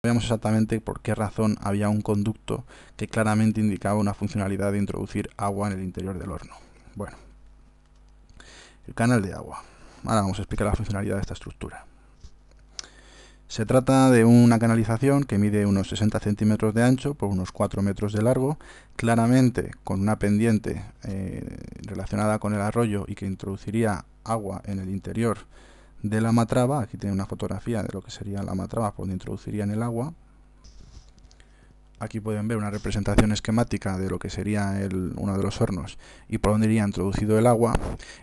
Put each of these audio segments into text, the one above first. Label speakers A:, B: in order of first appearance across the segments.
A: Sabíamos exactamente por qué razón había un conducto que claramente indicaba una funcionalidad de introducir agua en el interior del horno. Bueno, el canal de agua. Ahora vamos a explicar la funcionalidad de esta estructura. Se trata de una canalización que mide unos 60 centímetros de ancho por unos 4 metros de largo, claramente con una pendiente relacionada con el arroyo y que introduciría agua en el interior de la matraba. Aquí tiene una fotografía de lo que sería la matraba por donde introducirían el agua. Aquí pueden ver una representación esquemática de lo que sería uno de los hornos y por dónde iría introducido el agua.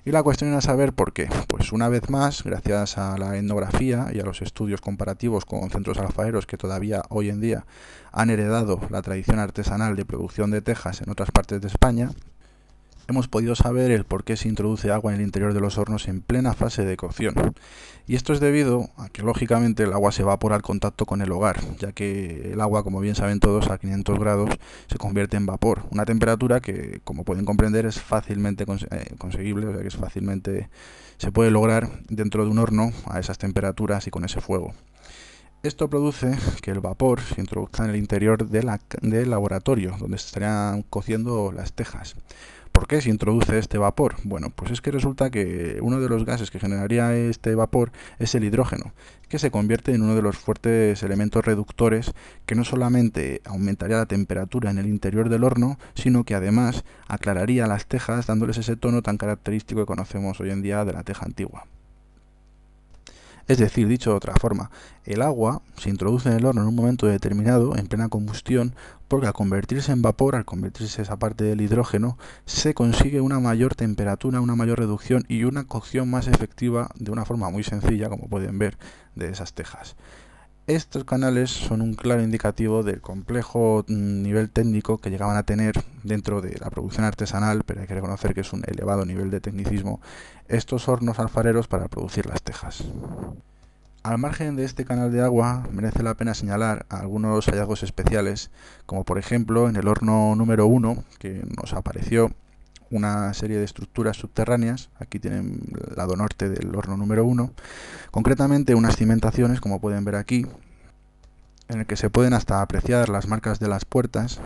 A: Y la cuestión era saber por qué. Pues una vez más, gracias a la etnografía y a los estudios comparativos con centros alfareros que todavía hoy en día han heredado la tradición artesanal de producción de tejas en otras partes de España, hemos podido saber el por qué se introduce agua en el interior de los hornos en plena fase de cocción. Y esto es debido a que, lógicamente, el agua se evapora al contacto con el hogar, ya que el agua, como bien saben todos, a 500 grados se convierte en vapor. Una temperatura que, como pueden comprender, es fácilmente conseguible, o sea que se puede lograr dentro de un horno a esas temperaturas y con ese fuego. Esto produce que el vapor se introduzca en el interior del laboratorio, donde se estarían cociendo las tejas. ¿Por qué se introduce este vapor? Bueno, pues es que resulta que uno de los gases que generaría este vapor es el hidrógeno, que se convierte en uno de los fuertes elementos reductores que no solamente aumentaría la temperatura en el interior del horno, sino que además aclararía las tejas dándoles ese tono tan característico que conocemos hoy en día de la teja antigua. Es decir, dicho de otra forma, el agua se introduce en el horno en un momento determinado, en plena combustión, porque al convertirse en vapor, al convertirse esa parte del hidrógeno, se consigue una mayor temperatura, una mayor reducción y una cocción más efectiva de una forma muy sencilla, como pueden ver, de esas tejas. Estos canales son un claro indicativo del complejo nivel técnico que llegaban a tener dentro de la producción artesanal, pero hay que reconocer que es un elevado nivel de tecnicismo, estos hornos alfareros para producir las tejas. Al margen de este canal de agua, merece la pena señalar algunos hallazgos especiales, como por ejemplo en el horno número 1, que nos apareció una serie de estructuras subterráneas. Aquí tienen el lado norte del horno número 1, concretamente unas cimentaciones, como pueden ver aquí, en el que se pueden hasta apreciar las marcas de las puertas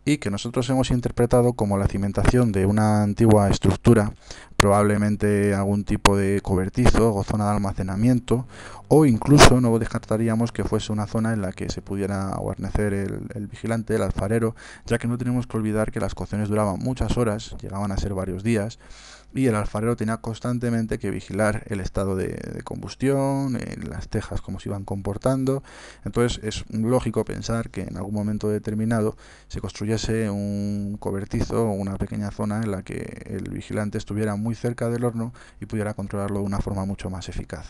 A: y que nosotros hemos interpretado como la cimentación de una antigua estructura, probablemente algún tipo de cobertizo o zona de almacenamiento, o incluso no descartaríamos que fuese una zona en la que se pudiera guarnecer el vigilante, el alfarero, ya que no tenemos que olvidar que las cocciones duraban muchas horas, llegaban a ser varios días, y el alfarero tenía constantemente que vigilar el estado de combustión, las tejas cómo se iban comportando. Entonces es lógico pensar que en algún momento determinado se construyese un cobertizo o una pequeña zona en la que el vigilante estuviera muy cerca del horno y pudiera controlarlo de una forma mucho más eficaz.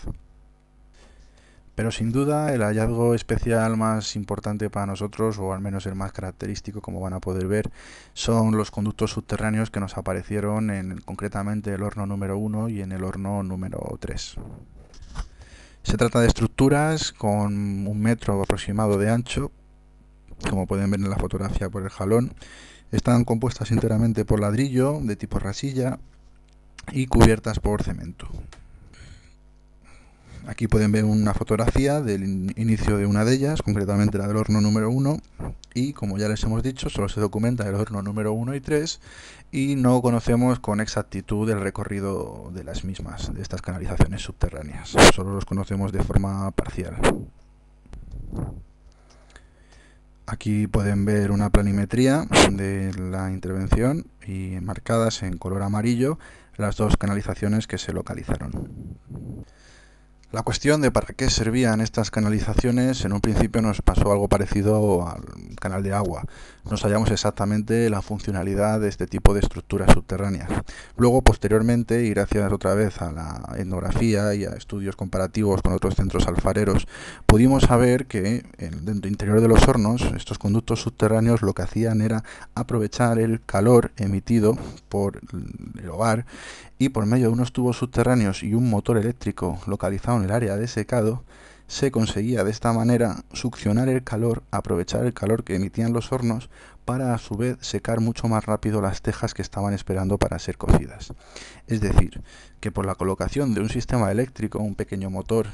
A: Pero sin duda el hallazgo especial más importante para nosotros, o al menos el más característico, como van a poder ver, son los conductos subterráneos que nos aparecieron concretamente el horno número 1 y en el horno número 3. Se trata de estructuras con 1 metro aproximado de ancho, como pueden ver en la fotografía por el jalón. Están compuestas enteramente por ladrillo de tipo rasilla y cubiertas por cemento. Aquí pueden ver una fotografía del inicio de una de ellas, concretamente la del horno número 1, y como ya les hemos dicho, solo se documenta el horno número 1 y 3 y no conocemos con exactitud el recorrido de las mismas, de estas canalizaciones subterráneas. Solo los conocemos de forma parcial. Aquí pueden ver una planimetría de la intervención y marcadas en color amarillo las dos canalizaciones que se localizaron. La cuestión de para qué servían estas canalizaciones, en un principio nos pasó algo parecido al canal de agua. No sabíamos exactamente la funcionalidad de este tipo de estructuras subterráneas. Luego, posteriormente, y gracias otra vez a la etnografía y a estudios comparativos con otros centros alfareros, pudimos saber que dentro del interior de los hornos, estos conductos subterráneos lo que hacían era aprovechar el calor emitido por el hogar y por medio de unos tubos subterráneos y un motor eléctrico localizado en el área de secado, se conseguía de esta manera succionar el calor, aprovechar el calor que emitían los hornos para a su vez secar mucho más rápido las tejas que estaban esperando para ser cocidas. Es decir, que por la colocación de un sistema eléctrico, un pequeño motor,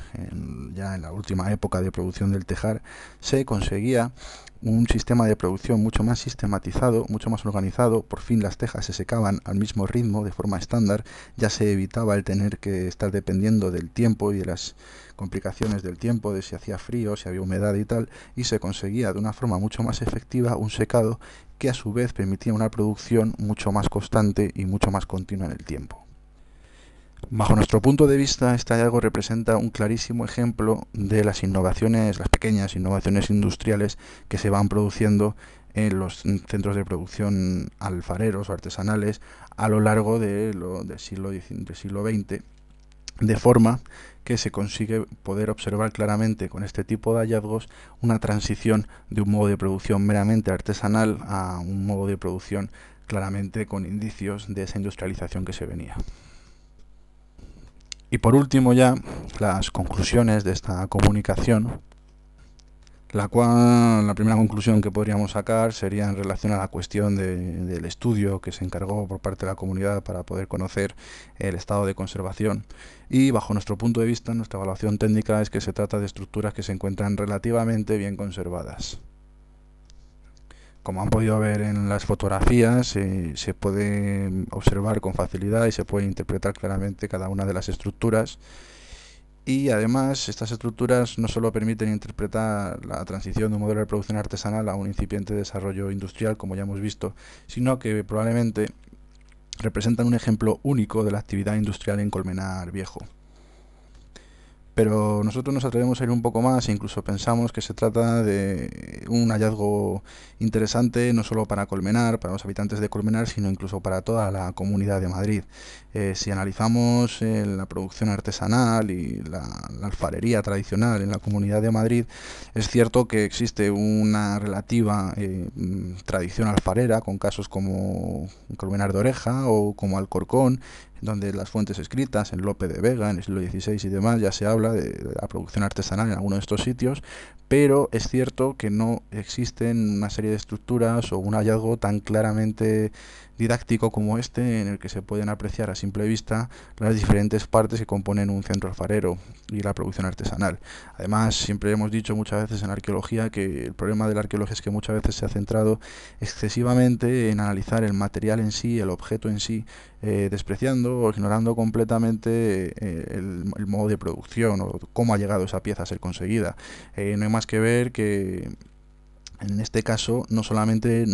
A: ya en la última época de producción del tejar, se conseguía un sistema de producción mucho más sistematizado, mucho más organizado. Por fin las tejas se secaban al mismo ritmo, de forma estándar. Ya se evitaba el tener que estar dependiendo del tiempo y de las complicaciones del tiempo, de si hacía frío, si había humedad y tal, y se conseguía de una forma mucho más efectiva un secado que a su vez permitía una producción mucho más constante y mucho más continua en el tiempo. Bajo nuestro punto de vista, este hallazgo representa un clarísimo ejemplo de las innovaciones, las pequeñas innovaciones industriales que se van produciendo en los centros de producción alfareros o artesanales a lo largo del siglo XX, de forma que se consigue poder observar claramente con este tipo de hallazgos una transición de un modo de producción meramente artesanal a un modo de producción claramente con indicios de esa industrialización que se venía. Y por último ya, las conclusiones de esta comunicación, la primera conclusión que podríamos sacar sería en relación a la cuestión del estudio que se encargó por parte de la comunidad para poder conocer el estado de conservación. Y bajo nuestro punto de vista, nuestra evaluación técnica es que se trata de estructuras que se encuentran relativamente bien conservadas. Como han podido ver en las fotografías, se puede observar con facilidad y se puede interpretar claramente cada una de las estructuras. Y además, estas estructuras no solo permiten interpretar la transición de un modelo de producción artesanal a un incipiente desarrollo industrial, como ya hemos visto, sino que probablemente representan un ejemplo único de la actividad industrial en Colmenar Viejo. Pero nosotros nos atrevemos a ir un poco más e incluso pensamos que se trata de un hallazgo interesante no solo para Colmenar, para los habitantes de Colmenar, sino incluso para toda la Comunidad de Madrid. Si analizamos la producción artesanal y la alfarería tradicional en la Comunidad de Madrid, es cierto que existe una relativa tradición alfarera, con casos como Colmenar de Oreja o como Alcorcón, donde las fuentes escritas, en Lope de Vega, en el siglo XVI y demás, ya se habla de la producción artesanal en algunos de estos sitios, pero es cierto que no existen una serie de estructuras o un hallazgo tan claramente didáctico como este, en el que se pueden apreciar a simple vista las diferentes partes que componen un centro alfarero y la producción artesanal. Además, siempre hemos dicho muchas veces en arqueología que el problema de la arqueología es que muchas veces se ha centrado excesivamente en analizar el material en sí, el objeto en sí, despreciando o ignorando completamente el modo de producción o cómo ha llegado esa pieza a ser conseguida. No hay más que ver que en este caso no solamente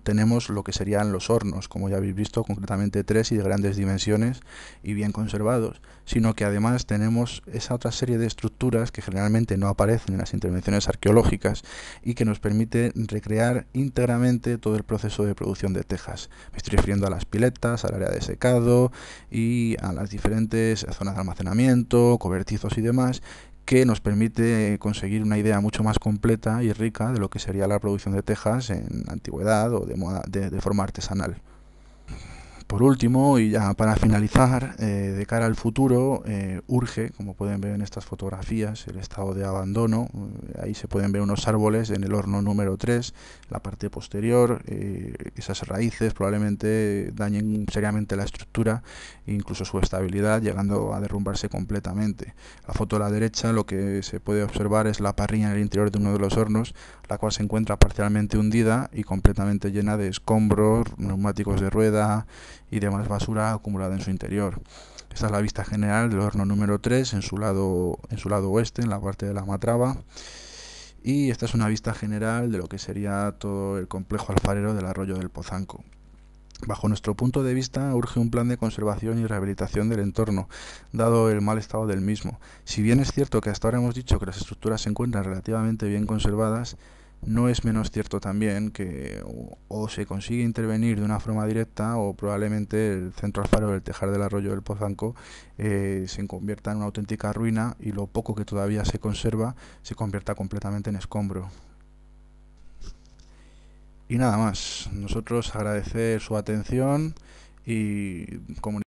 A: tenemos lo que serían los hornos, como ya habéis visto, concretamente 3 y de grandes dimensiones y bien conservados, sino que además tenemos esa otra serie de estructuras que generalmente no aparecen en las intervenciones arqueológicas y que nos permite recrear íntegramente todo el proceso de producción de tejas. Me estoy refiriendo a las piletas, al área de secado y a las diferentes zonas de almacenamiento, cobertizos y demás, que nos permite conseguir una idea mucho más completa y rica de lo que sería la producción de tejas en la antigüedad o de forma artesanal. Por último, y ya para finalizar, de cara al futuro, urge, como pueden ver en estas fotografías, el estado de abandono. Ahí se pueden ver unos árboles en el horno número 3, la parte posterior. Esas raíces probablemente dañen seriamente la estructura e incluso su estabilidad, llegando a derrumbarse completamente. La foto a la derecha, lo que se puede observar es la parrilla en el interior de uno de los hornos, la cual se encuentra parcialmente hundida y completamente llena de escombros, neumáticos de rueda y demás basura acumulada en su interior. Esta es la vista general del horno número 3 en su lado oeste, en la parte de la matraba. Y esta es una vista general de lo que sería todo el complejo alfarero del arroyo del Pozanco. Bajo nuestro punto de vista, urge un plan de conservación y rehabilitación del entorno, dado el mal estado del mismo. Si bien es cierto que hasta ahora hemos dicho que las estructuras se encuentran relativamente bien conservadas, no es menos cierto también que o se consigue intervenir de una forma directa o probablemente el centro alfarero del Tejar del Arroyo del Pozanco se convierta en una auténtica ruina y lo poco que todavía se conserva se convierta completamente en escombro. Y nada más, nosotros agradecer su atención y comunicar.